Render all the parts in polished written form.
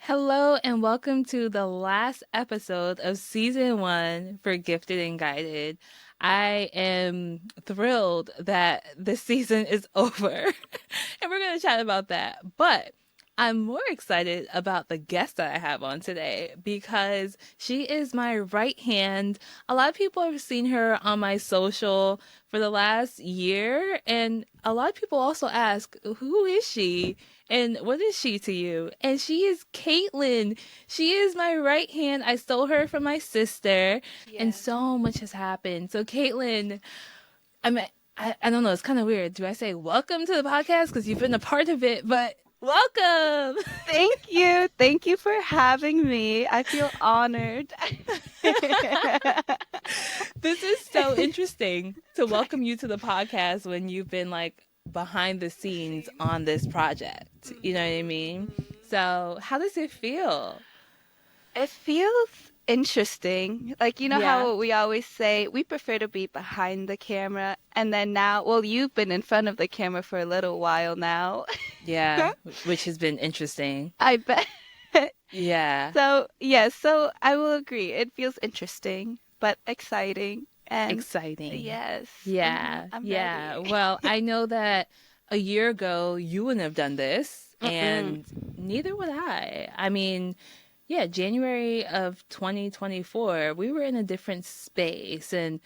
Hello and welcome to the last episode of season 1 for Gifted and Guided. I am thrilled that this season is over and we're going to chat about that. But I'm more excited about the guest that I have on today because she is my right hand. A lot of people have seen her on my social for the last year, and a lot of people also ask, who is she? And what is she to you? And she is Katelynn. She is my right hand. I stole her from my sister, and Yeah. so much has happened. So, Katelynn, I'm, I don't know, it's kind of weird. Do I say welcome to the podcast? Because you've been a part of it, but welcome. Thank you. Thank you for having me. I feel honored. This is so interesting to welcome you to the podcast when you've been like behind the scenes on this project. You know what I mean? So, how does it feel? It feels interesting. Like, you know Yeah. how we always say we prefer to be behind the camera, and then now, well, you've been in front of the camera for a little while now. Yeah, which has been interesting. I bet. Yeah. So I will agree. It feels interesting, but exciting. And Exciting. yes, Yeah. I'm Yeah. ready. Well, I know that a year ago you wouldn't have done this, Mm-mm. and neither would I. I mean, yeah, January of 2024, we were in a different space, and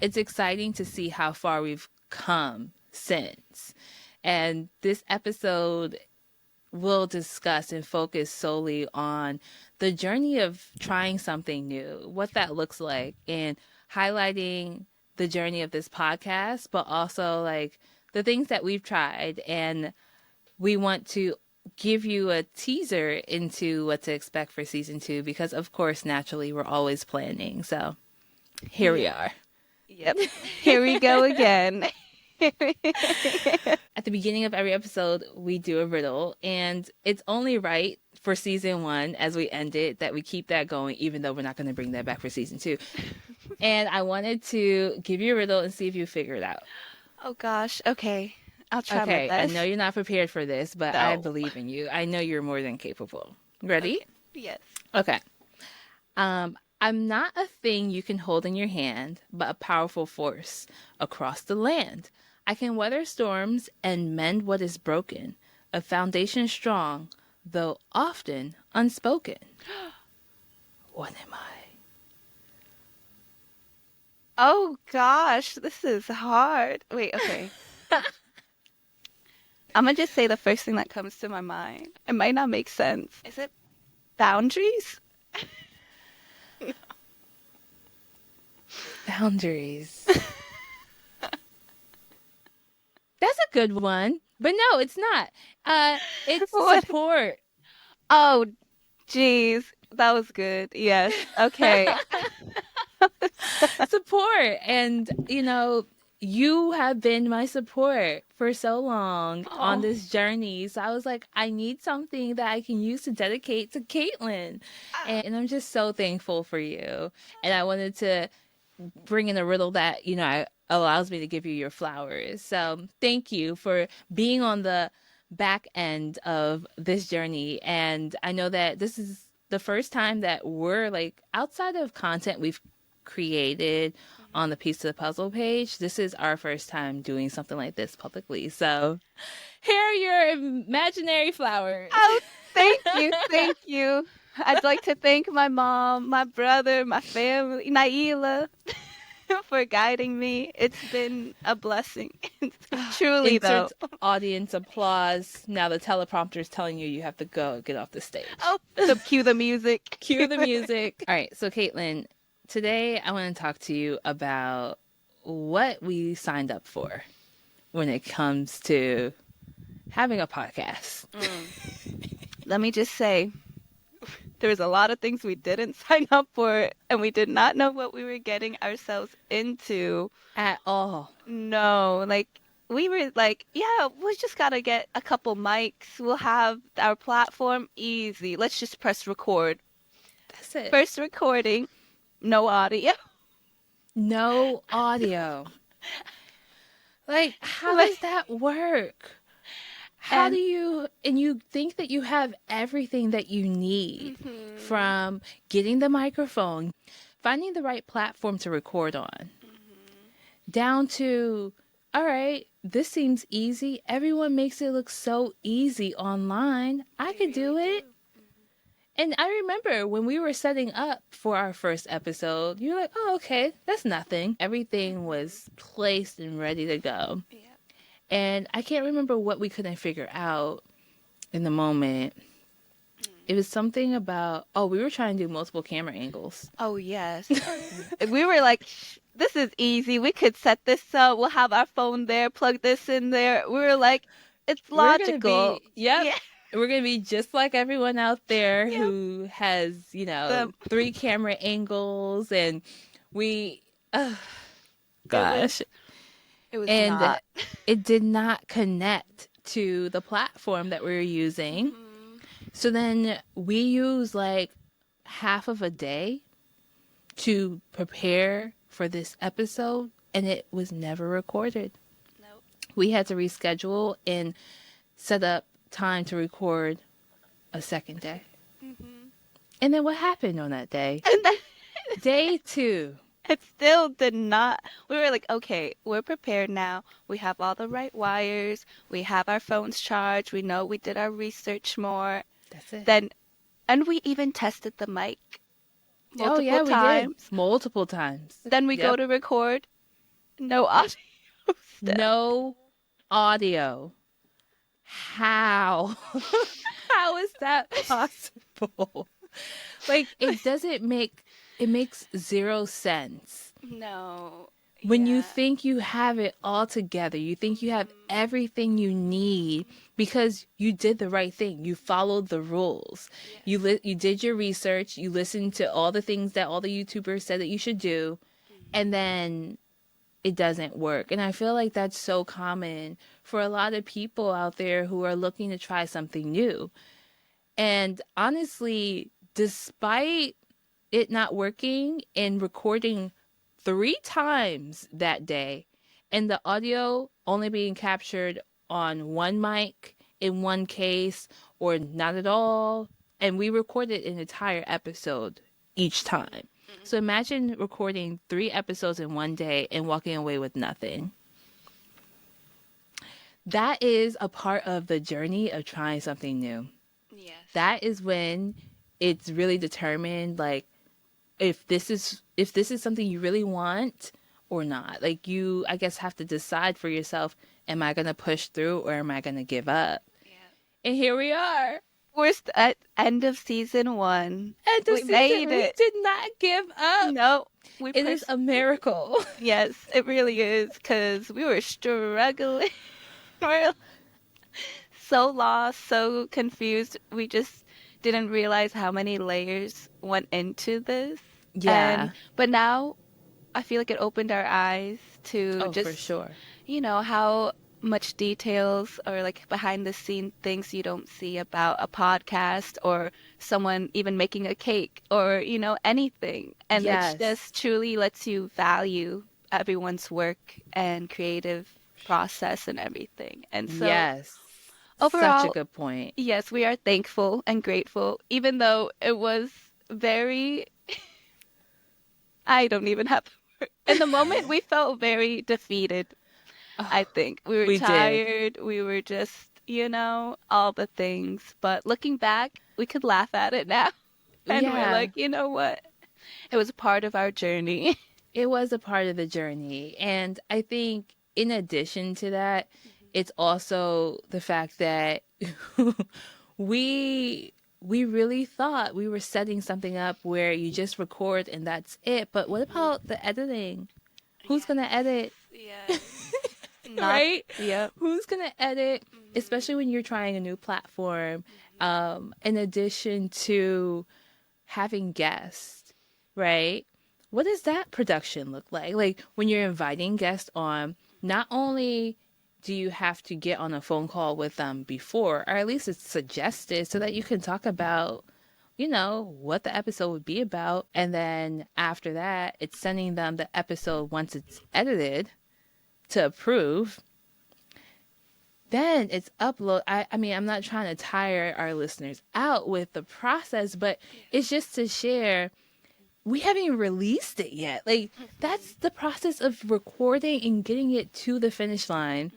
it's exciting to see how far we've come since. And this episode will discuss and focus solely on the journey of trying something new, what that looks like, and highlighting the journey of this podcast, but also like the things that we've tried. And we want to give you a teaser into what to expect for season 2 because, of course, naturally, we're always planning. So here we Yeah. are. Yep. Here we go again. At the beginning of every episode, we do a riddle, and it's only right for season 1 as we end it that we keep that going, even though we're not going to bring that back for season 2. And I wanted to give you a riddle and see if you figure it out. Oh gosh. Okay. I'll try my Okay, I know best. you're not prepared for this, but I No. believe in you. I know you're more than capable. Ready? Okay. Yes. Okay. I'm not a thing you can hold in your hand, but a powerful force across the land. I can weather storms and mend what is broken, a foundation strong, though often unspoken. What am I? Oh gosh, this is hard. Wait, okay. I'm gonna just say the first thing that comes to my mind. It might not make sense. Is it boundaries? Boundaries. That's a good one. But no, it's not. It's What? support. Oh, geez. That was good. Yes. Okay. Support. And, you have been my support for so long on Oh. this journey. So I was like, I need something that I can use to dedicate to Katelynn. And I'm just so thankful for you. And I wanted to bring in a riddle that, allows me to give you your flowers. So thank you for being on the back end of this journey. And I know that this is the first time that we're like outside of content we've created on the Piece of the Puzzle page. This is our first time doing something like this publicly. So here are your imaginary flowers. Oh, thank you. Thank you. I'd like to thank my mom, my brother, my family, Nialah, for guiding me. It's been a blessing. Truly, though. Insert audience applause. Now the teleprompter is telling you have to go get off the stage. Oh, cue the music. Cue the music. All right, so Katelynn, today I want to talk to you about what we signed up for when it comes to having a podcast. Let me just say, there was a lot of things we didn't sign up for, and we did not know what we were getting ourselves into. At all. No, like, we were like, yeah, we just gotta get a couple mics. We'll have our platform easy. Let's just press record. That's it. First recording, no audio. No audio. Like, how does that work? How do you, and you think that you have everything that you need, from getting the microphone, finding the right platform to record on, down to, all right, this seems easy. Everyone makes it look so easy online. I could do it. And I remember when we were setting up for our first episode, you were like, oh, okay, that's nothing. Everything was placed and ready to go. Yeah. And I can't remember what we couldn't figure out in the moment. It was something about, we were trying to do multiple camera angles. Oh, yes. We were like, this is easy. We could set this up. We'll have our phone there, plug this in there. We were like, it's logical. Yeah. We're going to be just like everyone out there who has, 3 camera angles, and we, gosh. It was and not. It did not connect to the platform that we were using. So then we used like half of a day to prepare for this episode, and it was never recorded. Nope. We had to reschedule and set up time to record a second day. And then what happened on that day? Day 2. It still did not. We were like, okay, we're prepared now. We have all the right wires. We have our phones charged. We know we did our research more. That's it. Then, and we even tested the mic multiple times. We did. Multiple times. Then we go to record. No audio. No audio. How? How is that possible? Like, it makes 0 sense. No. When you think you have it all together, you think you have everything you need because you did the right thing. You followed the rules. Yes. You did your research. You listened to all the things that all the YouTubers said that you should do, and then it doesn't work. And I feel like that's so common for a lot of people out there who are looking to try something new. And honestly, despite it not working and recording 3 times that day, and the audio only being captured on one mic in one case or not at all, and we recorded an entire episode each time. So imagine recording 3 episodes in one day and walking away with nothing. That is a part of the journey of trying something new. Yes. That is when it's really determined, like, if this is something you really want or not. Like, you, I guess, have to decide for yourself, am I going to push through or am I going to give up? Yeah. And here we are. We're at end of season 1. We made it. We did not give up. No. It is a miracle. Yes, it really is, because we were struggling. We're so lost, so confused. We just didn't realize how many layers went into this. Yeah. But now I feel like it opened our eyes to just, for sure. How much details or like behind the scene things you don't see about a podcast or someone even making a cake or, anything. And it just truly lets you value everyone's work and creative process and everything. And so overall, such a good point. Yes, we are thankful and grateful, even though it was very I don't even have in the moment we felt very defeated. I think we were tired. We were just, all the things. But looking back, we could laugh at it now. And we're like, you know what? It was a part of our journey. It was a part of the journey. And I think in addition to that, it's also the fact that we really thought we were setting something up where you just record and that's it. But what about the editing? Who's going to edit? Yeah. Right? Yeah. Who's going to edit, especially when you're trying a new platform, in addition to having guests, right? What does that production look like? Like, when you're inviting guests on, not only do you have to get on a phone call with them before, or at least it's suggested so that you can talk about, what the episode would be about. And then after that, it's sending them the episode once it's edited to approve. then it's upload. I mean, I'm not trying to tire our listeners out with the process, but it's just to share. We haven't even released it yet. Like, that's the process of recording and getting it to the finish line.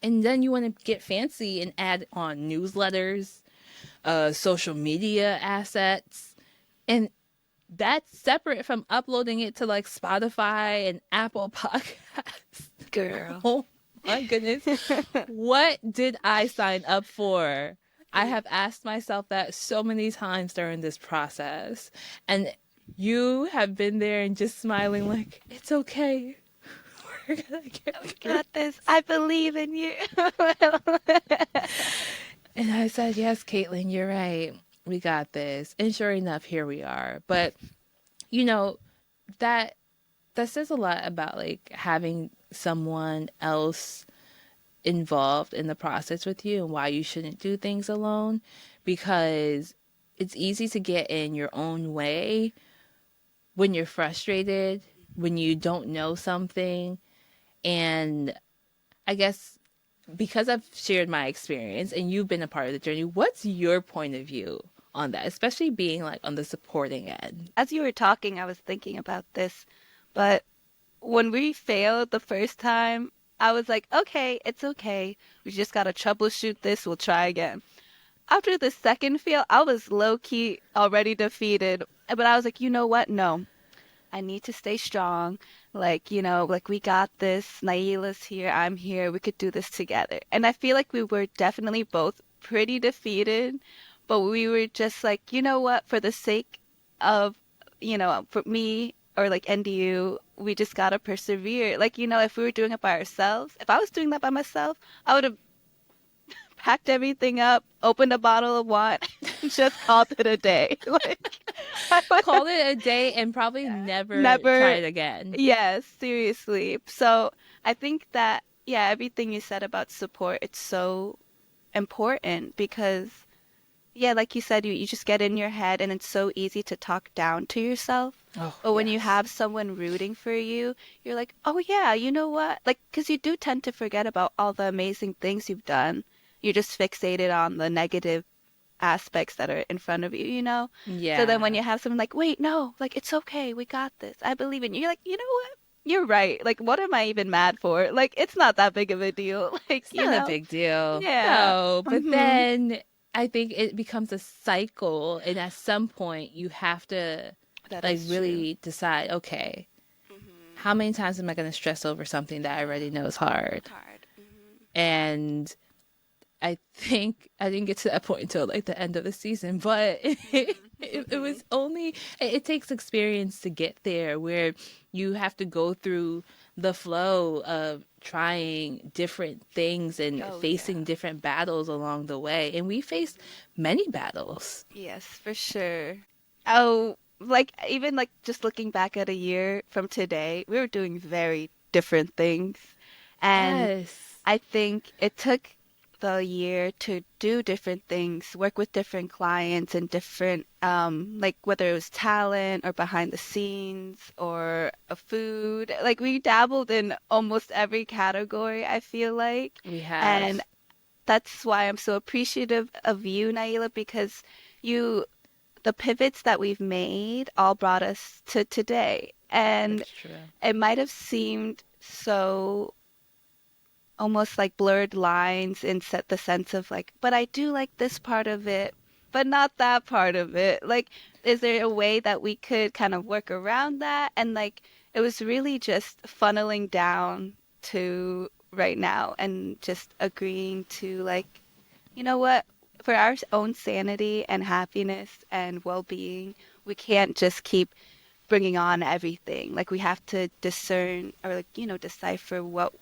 And then you want to get fancy and add on newsletters, social media assets. And that's separate from uploading it to like Spotify and Apple Podcasts. Girl. Oh my goodness. What did I sign up for? I have asked myself that so many times during this process. And you have been there and just smiling like, it's okay. We're gonna get through. Got this. I believe in you. And I said, yes, Katelynn, you're right. We got this. And sure enough, here we are. But, you know, that says a lot about like having someone else involved in the process with you and why you shouldn't do things alone, because it's easy to get in your own way when you're frustrated, when you don't know something. And I guess because I've shared my experience and you've been a part of the journey, what's your point of view on that, especially being like on the supporting end? As you were talking, I was thinking about this, but when we failed the first time, I was like, okay, it's okay. We just gotta troubleshoot this. We'll try again. After the second fail, I was low key already defeated, but I was like, you know what? No, I need to stay strong. Like, like we got this. Nialah's here. I'm here. We could do this together. And I feel like we were definitely both pretty defeated, but we were just like, you know what? For the sake of, for me or like NDU, we just gotta persevere. Like, if we were doing it by ourselves, if I was doing that by myself, I would have packed everything up, opened a bottle of wine, and just called it a day. Called it a day and probably never try it again. Yes, seriously. So I think that, yeah, everything you said about support, it's so important because, yeah, like you said, you just get in your head and it's so easy to talk down to yourself. Oh, but when you yes. have someone rooting for you, you're like, oh, yeah, you know what? Like, because you do tend to forget about all the amazing things you've done. You're just fixated on the negative aspects that are in front of you, Yeah. So then when you have someone like, wait, no, like, it's okay. We got this. I believe in you. You're like, you know what? You're right. Like, what am I even mad for? Like, it's not that big of a deal. Like, It's not a big deal. Yeah. No, but Mhm. then I think it becomes a cycle, and at some point you have to That like is really decide, okay, true. Mhm. how many times am I going to stress over something that I already know is hard? Hard. And I think I didn't get to that point until like the end of the season, but it was only, it takes experience to get there where you have to go through the flow of trying different things and Oh, facing yeah. different battles along the way. And we faced many battles. Yes, for sure. Oh, like even like just looking back at a year from today, we were doing very different things. And Yes. I think it took the year to do different things, work with different clients and different, like whether it was talent or behind the scenes or food. Like we dabbled in almost every category, I feel like. We have. And that's why I'm so appreciative of you, Nialah, because you, the pivots that we've made all brought us to today. And That's true. it might have seemed so almost like blurred lines in set the sense of like, but I do like this part of it, but not that part of it. Like, is there a way that we could kind of work around that? And like, it was really just funneling down to right now and just agreeing to like, you know what? For our own sanity and happiness and well-being, we can't just keep bringing on everything. Like we have to discern or like, decipher what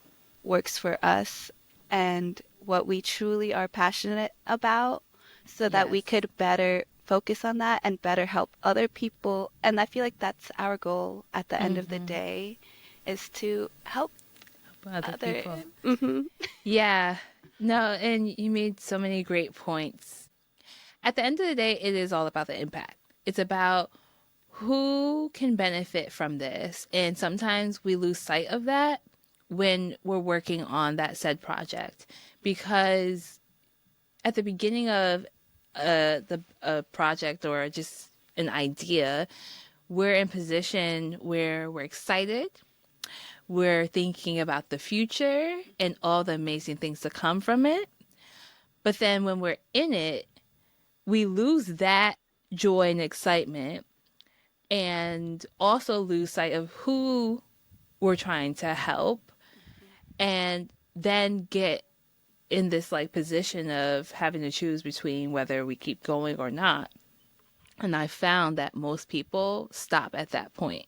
works for us and what we truly are passionate about so that we Yes. could better focus on that and better help other people. And I feel like that's our goal at the end of the day is to help Other other. people. Hmm. Yeah. No, and you made so many great points. At the end of the day, it is all about the impact. It's about who can benefit from this. And sometimes we lose sight of that when we're working on that said project, because at the beginning of the project or just an idea, we're in position where we're excited, we're thinking about the future and all the amazing things to come from it. But then when we're in it, we lose that joy and excitement, and also lose sight of who we're trying to help, and then get in this like position of having to choose between whether we keep going or not. And I found that most people stop at that point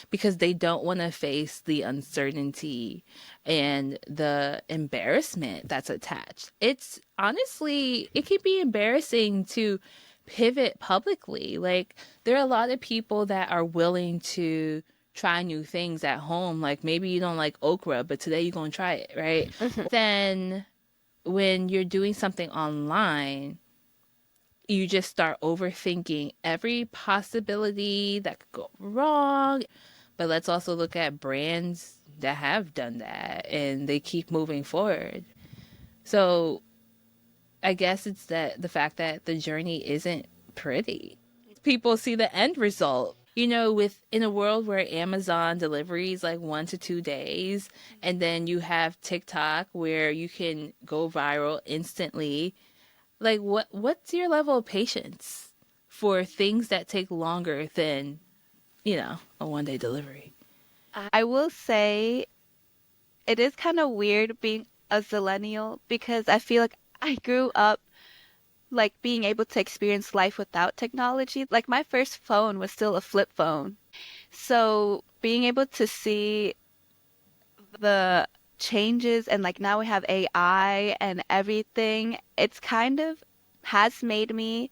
because they don't want to face the uncertainty and the embarrassment that's attached. It's honestly, it can be embarrassing to pivot publicly. Like, there are a lot of people that are willing to try new things at home. Like, maybe you don't like okra, but today you're going to try it, right? Then when you're doing something online, you just start overthinking every possibility that could go wrong. But let's also look at brands that have done that and they keep moving forward. So I guess it's that the fact that the journey isn't pretty. People see the end result. You know, with in a world where Amazon deliveries like 1 to 2 days, and then you have TikTok where you can go viral instantly. Like, what's your level of patience for things that take longer than, a 1 day delivery? I will say it is kind of weird being a zillennial because I feel like I grew up like being able to experience life without technology. Like my first phone was still a flip phone. So being able to see the changes and like now we have AI and everything, it's kind of has made me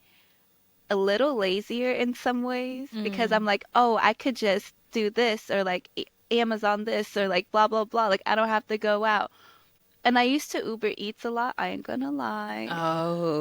a little lazier in some ways because I'm like, oh, I could just do this or like Amazon this or like blah blah blah. Like I don't have to go out. And I used to Uber Eats a lot, I ain't gonna lie.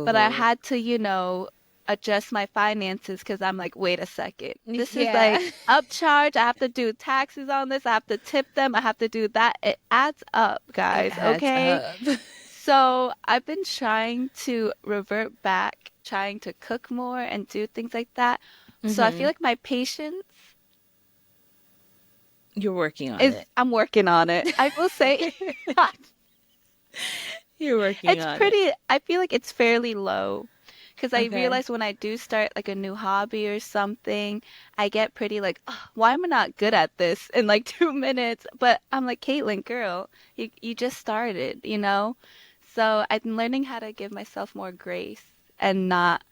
But I Oh, had to, adjust my finances because I'm like, wait a second. This is yeah. like upcharge. I have to do taxes on this. I have to tip them. I have to do that. It adds up, It guys, adds okay? up. So I've been trying to revert back, trying to cook more and do things like that. So I feel Hmm. like my patience You're working on is, it. I'm working on it. I will say You're working it's on it. pretty, I feel like it's fairly low. Because I Okay. realize when I do start like a new hobby or something, I get pretty like, "Ugh, why am I not good at this in like 2 minutes?" But I'm like, Katelynn, girl, you just started, you know? So I'm learning how to give myself more grace and not,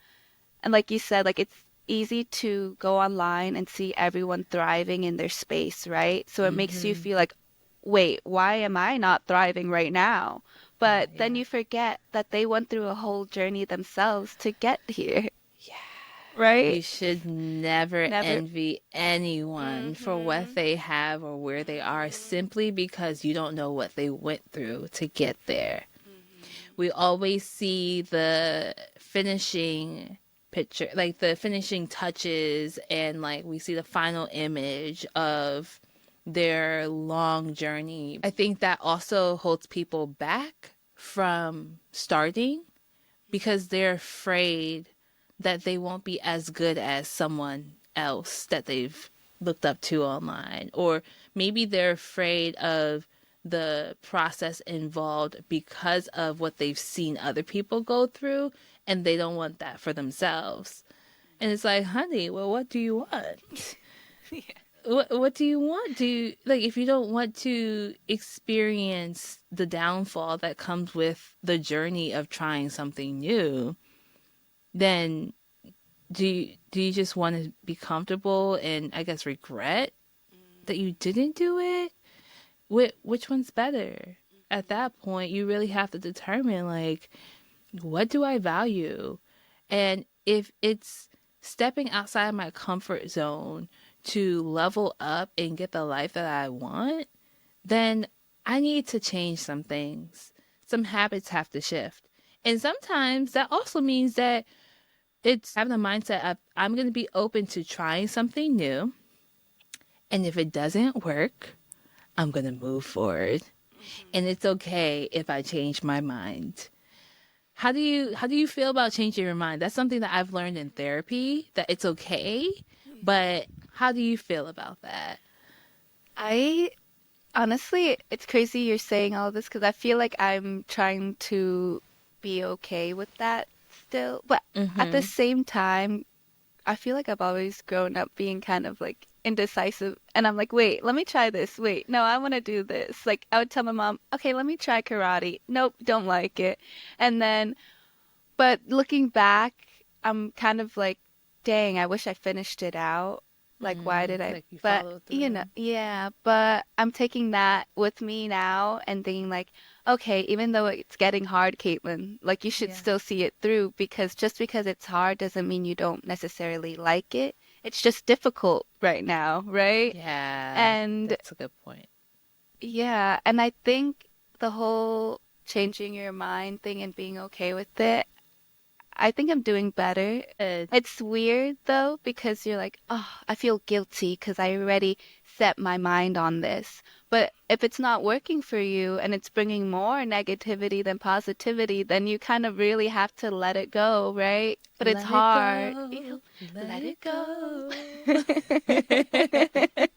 and like you said, like it's easy to go online and see everyone thriving in their space, right? So it makes you Hmm. feel like, wait, why am I not thriving right now? Oh, But then yeah. you forget that they went through a whole journey themselves to get here, Yeah. right? You should never Never. envy anyone for what Mhm. they have or where they are Mhm. simply because you don't know what they went through to get there. Mhm. We always see the finishing picture, like the finishing touches, and like we see the final image of their long journey. I think that also holds people back from starting because they're afraid that they won't be as good as someone else that they've looked up to online. Or maybe they're afraid of the process involved because of what they've seen other people go through, and they don't want that for themselves. And it's like, honey, well, what do you want? Yeah. What do you want? Do you, like, if you don't want to experience the downfall that comes with the journey of trying something new, then do you just want to be comfortable and I guess regret that you didn't do it? Which one's better? At that point, you really have to determine, like, what do I value? And if it's stepping outside my comfort zone to level up and get the life that I want, then I need to change some things. Some habits have to shift. And sometimes that also means that it's having the mindset of I'm going to be open to trying something new. And if it doesn't work, I'm going to move forward. and it's okay if I change my mind. How do you feel about changing your mind? That's something that I've learned in therapy, that it's okay, but how do you feel about that? I honestly, it's crazy you're saying all this because I feel like I'm trying to be okay with that still. But at the Mhm. same time, I feel like I've always grown up being kind of like indecisive. And I'm like, wait, let me try this. Wait, no, I want to do this. Like, I would tell my mom, okay, let me try karate. Nope, don't like it. And then, but looking back, I'm kind of like, dang, I wish I finished it out. Like, why did I? Like you But, follow through. yeah, but I'm taking that with me now and thinking, like, okay, even though it's getting hard, Caitlin, like, you should Yeah. still see it through because just because it's hard doesn't mean you don't necessarily like it. It's just difficult right now, right? Yeah, And that's a good point. yeah, and I think the whole changing your mind thing and being okay with it, I think I'm doing better. Good. It's weird though, because you're like, oh, I feel guilty because I already set my mind on this. But if it's not working for you and it's bringing more negativity than positivity, then you kind of really have to let it go, right? But it's Let it hard. go. Let Let it it go. go.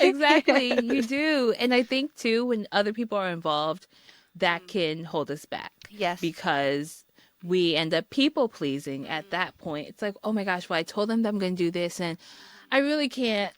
Exactly, you do. And I think too, when other people are involved, that can hold us back Yes. because we end up people pleasing at that point. It's like, oh my gosh, well, I told them that I'm going to do this and I really can't.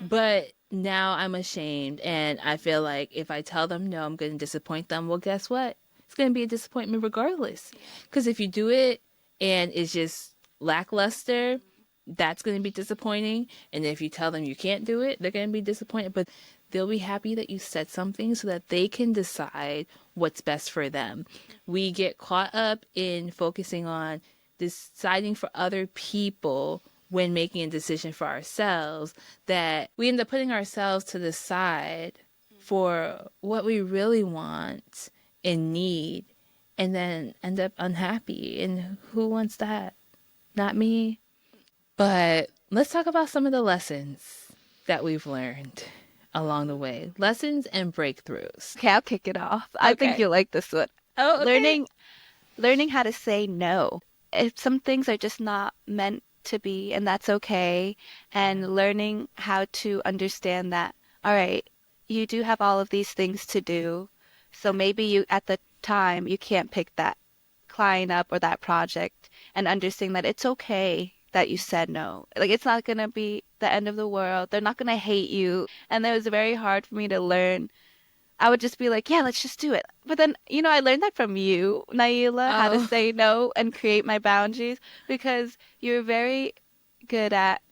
But now I'm ashamed. And I feel like if I tell them no, I'm going to disappoint them. Well, guess what? It's going to be a disappointment regardless. Because if you do it and it's just lackluster, that's going to be disappointing. And if you tell them you can't do it, they're going to be disappointed. But they'll be happy that you said something so that they can decide what's best for them. We get caught up in focusing on deciding for other people when making a decision for ourselves that we end up putting ourselves to the side for what we really want and need and then end up unhappy. And who wants that? Not me. But let's talk about some of the lessons that we've learned along the way. Lessons and breakthroughs. Okay, I'll kick it off. I think Okay. you'll like this one. Oh, okay. Learning learning how to say no. If some things are just not meant to be, and that's okay, Yeah. and learning how to understand that, all right, you do have all of these things to do, so maybe you at the time you can't pick that client up or that project, and understanding that it's okay that you said no. Like it's not gonna be the end of the world. They're not gonna hate you. And it was very hard for me to learn. I would just be like, yeah, let's just do it. But then, I learned that from you, Naila, how to Oh, say no and create my boundaries because you're very good at,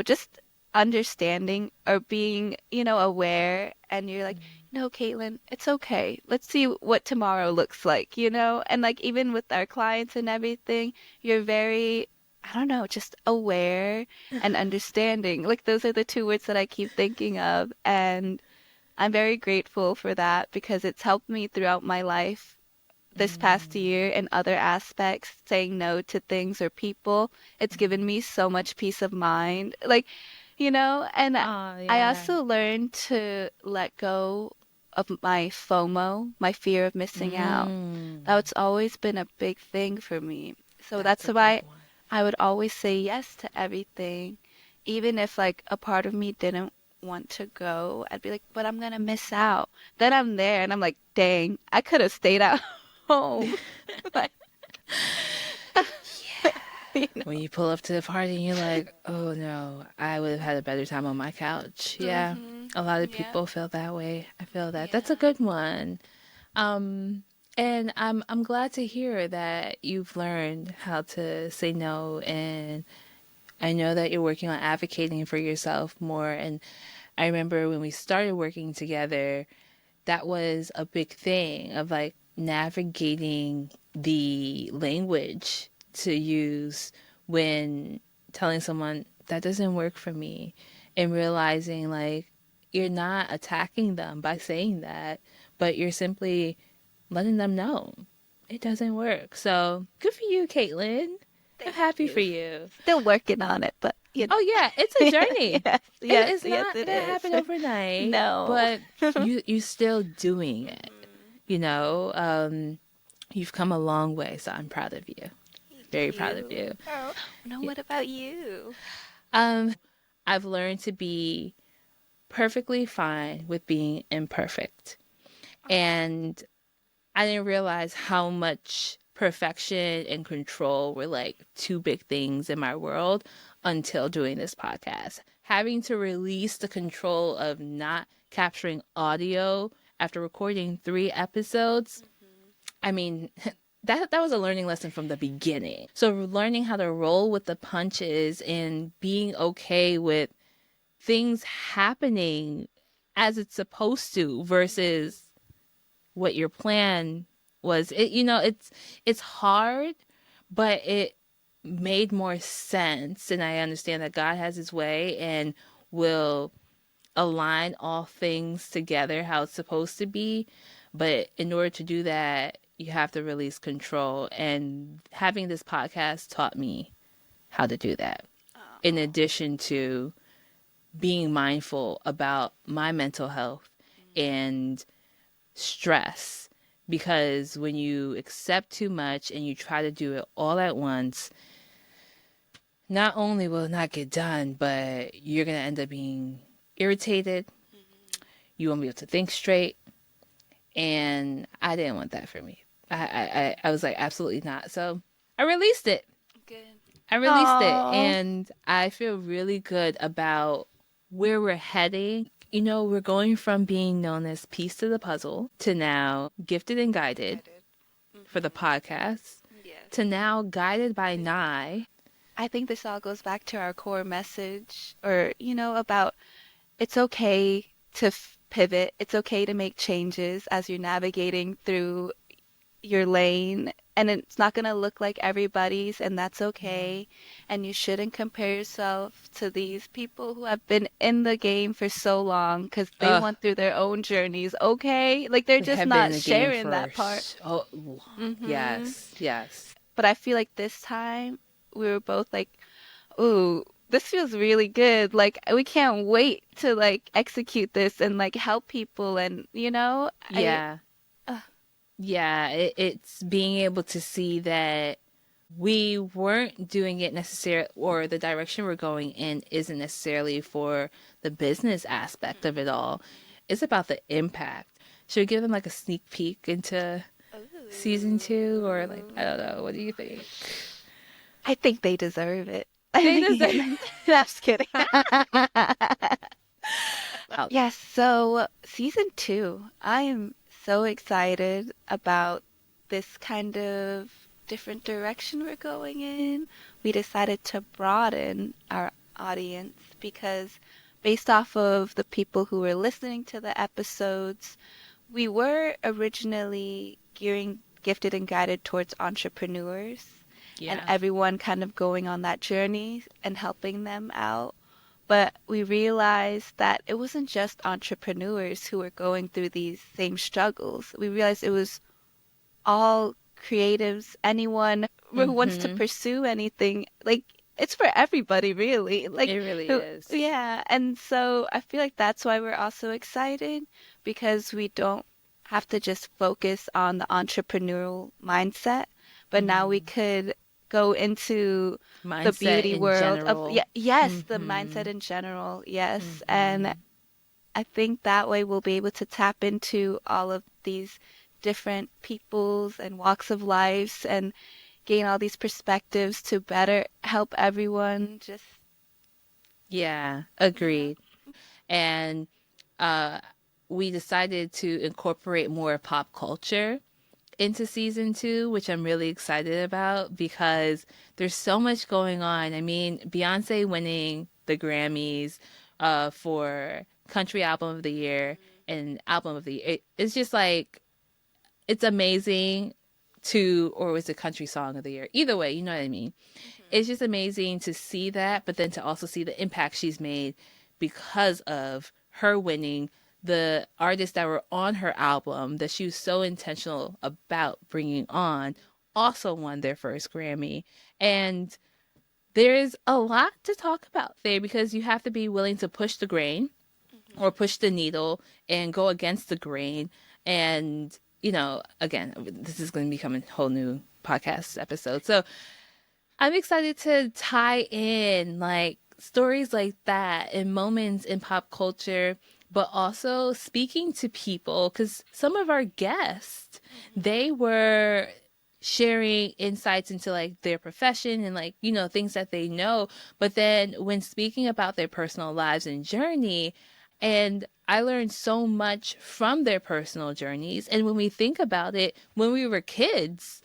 just understanding or being, aware. And you're like, no, Caitlin, it's okay. Let's see what tomorrow looks like. And like even with our clients and everything, you're very, I don't know, just aware and understanding. Like those are the two words that I keep thinking of. And I'm very grateful for that because it's helped me throughout my life this past year in other aspects, saying no to things or people. It's given me so much peace of mind. And oh, I yeah. also learned to let go of my FOMO, my fear of missing out. Mm, That's always been a big thing for me. So that's that's a good why one. I would always say yes to everything, even if like a part of me didn't want to go. I'd be like, but I'm gonna miss out. Then I'm there and I'm like, dang, I could have stayed at home. Like, you When know. you pull up to the party and you're like, oh no, I would have had a better time on my couch. Yeah, a lot of Yeah. people feel that way. I feel that. That's a Yeah. good one. Um, and I'm glad to hear that you've learned how to say no, and I know that you're working on advocating for yourself more. And I remember when we started working together, that was a big thing of like navigating the language to use when telling someone that doesn't work for me, and realizing like you're not attacking them by saying that, but you're simply letting them know it doesn't work. So good for you, Caitlin. I'm Thank happy for you. you. Still working on it, but you Oh yeah, it's a know. journey. Yes, It, yes, it's yes, not it gonna is. happen overnight, No. but you still doing it. Mhm. You know, you've come a long way, so I'm proud of you. Thank Very proud of you. you. Oh, no, Yeah. what about you? Um, I've learned to be perfectly fine with being imperfect. Oh, And I didn't realize how much perfection and control were like two big things in my world until doing this podcast. Having to release the control of not capturing audio after recording 3 episodes. mhm. I mean, that was a learning lesson from the beginning. So learning how to roll with the punches and being okay with things happening as it's supposed to versus what your plan was. It's hard, but it made more sense, and I understand that God has his way and will align all things together how it's supposed to be. But in order to do that, you have to release control, and having this podcast taught me how to do that, in Oh. addition to being mindful about my mental health and stress. Because when you accept too much and you try to do it all at once, not only will it not get done, but you're going to end up being irritated. Mhm. You won't be able to think straight. And I didn't want that for me. I was like, absolutely not. So I released it. Good. I released it. Oh. And I feel really good about where we're heading. We're going from being known as piece to the puzzle to now gifted and guided Guided. for the Mhm. podcast Yes. to now guided by Nye. I think this all goes back to our core message, or, about it's okay to pivot. It's okay to make changes as you're navigating through your lane, and it's not going to look like everybody's, and that's okay. And you shouldn't compare yourself to these people who have been in the game for so long because they Ugh, went through their own journeys, okay? Like they're they just have been in not the game sharing for that part. so long. Mhm. Yes, yes. But I feel like this time we were both like, "Ooh, this feels really good. Like we can't wait to like execute this and like help people." And I Yeah, uh, yeah. It's being able to see that we weren't doing it necessarily, or the direction we're going in isn't necessarily for the business aspect of it all. It's about the impact. Should we give them like a sneak peek into season 2, or like, I don't know. What do you think? I think they deserve it. I They think deserve. no, I'm just kidding. Oh, Yes, so season 2, I am so excited about this kind of different direction we're going in. We decided to broaden our audience because based off of the people who were listening to the episodes, we were originally gearing Gifted and Guided towards entrepreneurs and yeah. everyone kind of going on that journey and helping them out. But we realized that it wasn't just entrepreneurs who were going through these same struggles. We realized it was all creatives, anyone who wants to Mm-hmm. pursue anything. Like, it's for everybody, really. Like, It really who, is. yeah. And so I feel like that's why we're also excited because we don't have to just focus on the entrepreneurial mindset, but now we Mm-hmm. could go into the Mindset beauty in world of, general. yeah, yes, the Mm-hmm. mindset in general, yes. And Mm-hmm. I think that way we'll be able to tap into all of these different peoples and walks of lives and gain all these perspectives to better help everyone just, Yeah, you know. agreed. And uh, we decided to incorporate more pop culture into season 2, which I'm really excited about because there's so much going on. I mean, Beyonce winning the Grammys for Country Album of the Year and Album of the Year. It's just like, it's amazing to, or was it Country Song of the Year? Either way, you know what I mean? It's just amazing to see that, but then to also see the impact she's made because of her winning, the artists that were on her album that she was so intentional about bringing on, also won their first Grammy. And there's a lot to talk about there because you have to be willing to push the grain or push the needle and go against the grain. And, again, this is going to become a whole new podcast episode. So I'm excited to tie in like stories like that and moments in pop culture, but also speaking to people because some of our guests, they were sharing insights into like their profession and like, things that they know. But then when speaking about their personal lives and journey, and I learned so much from their personal journeys. And when we think about it, when we were kids,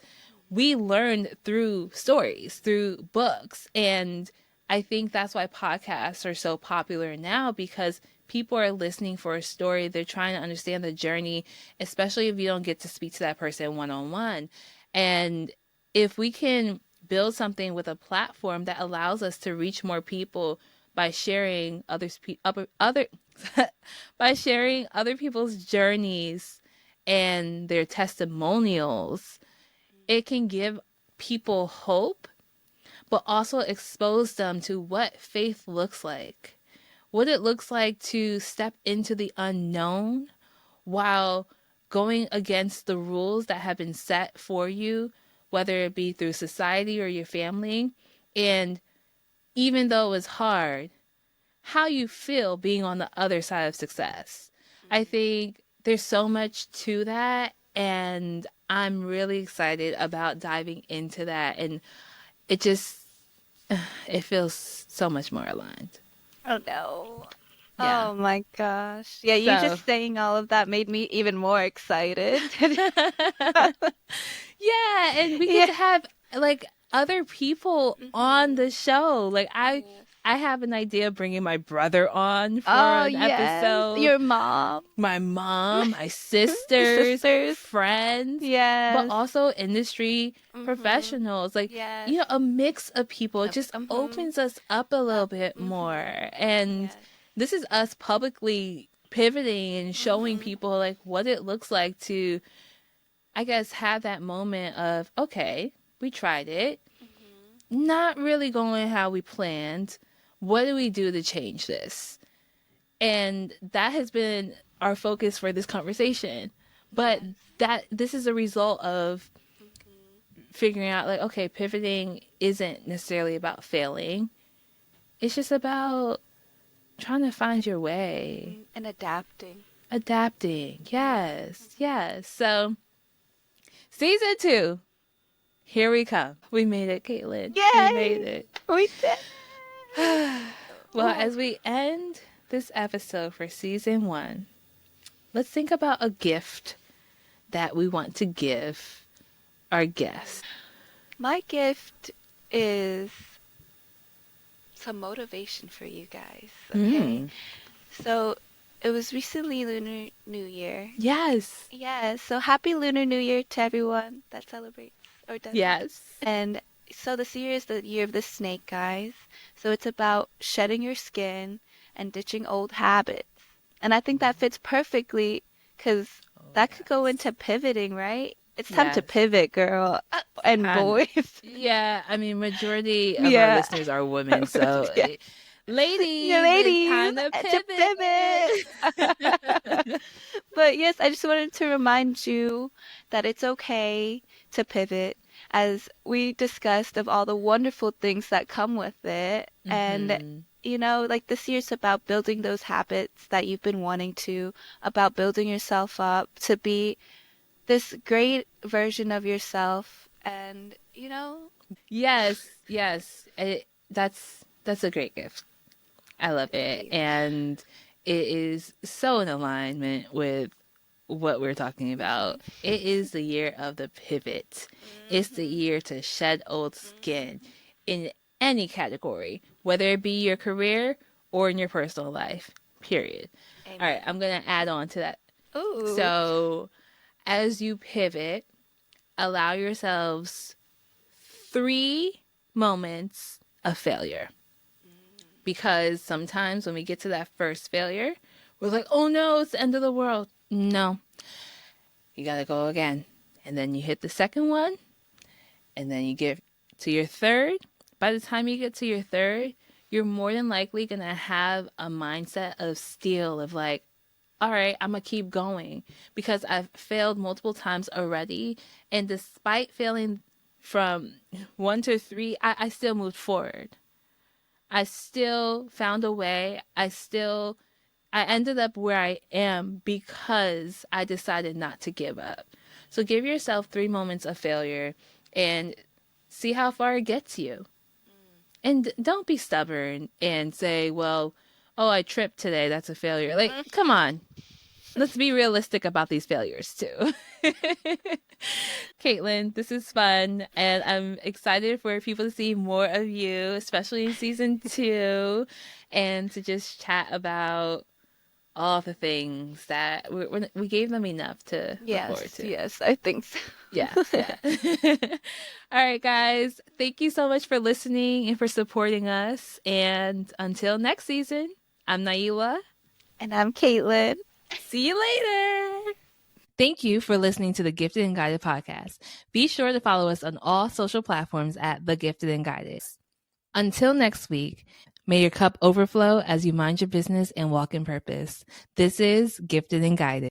we learned through stories, through books. And I think that's why podcasts are so popular now because people are listening for a story. They're trying to understand the journey, especially if you don't get to speak to that person one-on-one. And if we can build something with a platform that allows us to reach more people by sharing by sharing other people's journeys and their testimonials, it can give people hope, but also expose them to what faith looks like, what it looks like to step into the unknown while going against the rules that have been set for you, whether it be through society or your family. And even though it's hard, how you feel being on the other side of success. I think there's so much to that, and I'm really excited about diving into that. And it just, it feels so much more aligned. Oh no. Yeah. Oh my gosh. Yeah, you just saying all of that made me even more excited. Yeah, and we get to have like other people on the show. Like I have an idea of bringing my brother on for an episode. Your mom. My mom, my sisters, friends. Yes. But also industry professionals. Like, a mix of people. It just opens us up a little bit more. And this is us publicly pivoting and showing people like what it looks like to, I guess, have that moment of, okay, we tried it. Not really going how we planned. What do we do to change this? And that has been our focus for this conversation. But this is a result of figuring out like, okay, pivoting isn't necessarily about failing. It's just about trying to find your way. And adapting. Yes. So, season 2. Here we come. We made it, Katelynn. Yay! We made it. We did. Well, as we end this episode for season 1, let's think about a gift that we want to give our guests. My gift is some motivation for you guys. Okay. So it was recently Lunar New Year. Yes. So happy Lunar New Year to everyone that celebrates or does. Yes. And so this year is the year of the snake, guys. So it's about shedding your skin and ditching old habits. And I think that fits perfectly because that could go into pivoting, right? It's time to pivot, girl and boys. Yeah, I mean, majority of our listeners are women, so ladies, it's time to pivot. But yes, I just wanted to remind you that it's okay to pivot, as we discussed of all the wonderful things that come with it. And like this year's about building those habits that you've been wanting to, about building yourself up to be this great version of yourself. And yes, that's a great gift. I love it. And it is so in alignment with what we're talking about. It is the year of the pivot. It's the year to shed old skin in any category, whether it be your career or in your personal life, period. Amen. All right, I'm going to add on to that. Ooh. So as you pivot, allow yourselves 3 moments of failure. Because sometimes when we get to that first failure, we're like, oh no, it's the end of the world. No. You got to go again. And then you hit the second one. And then you get to your third. By the time you get to your third, you're more than likely going to have a mindset of steel, of like, all right, I'm going to keep going because I've failed multiple times already. And despite failing from 1 to 3, I still moved forward. I still found a way. I ended up where I am because I decided not to give up. So give yourself 3 moments of failure and see how far it gets you. And don't be stubborn and say, well, oh, I tripped today. That's a failure. Like, come on. Let's be realistic about these failures too. Katelynn, this is fun. And I'm excited for people to see more of you, especially in season 2, and to just chat about all the things that we gave them enough to look forward to. Yes, I think so. Yeah. All right, guys. Thank you so much for listening and for supporting us. And until next season, I'm Nialah. And I'm Katelynn. See you later. Thank you for listening to the Gifted and Guided podcast. Be sure to follow us on all social platforms at The Gifted and Guided. Until next week, may your cup overflow as you mind your business and walk in purpose. This is Gifted and Guided.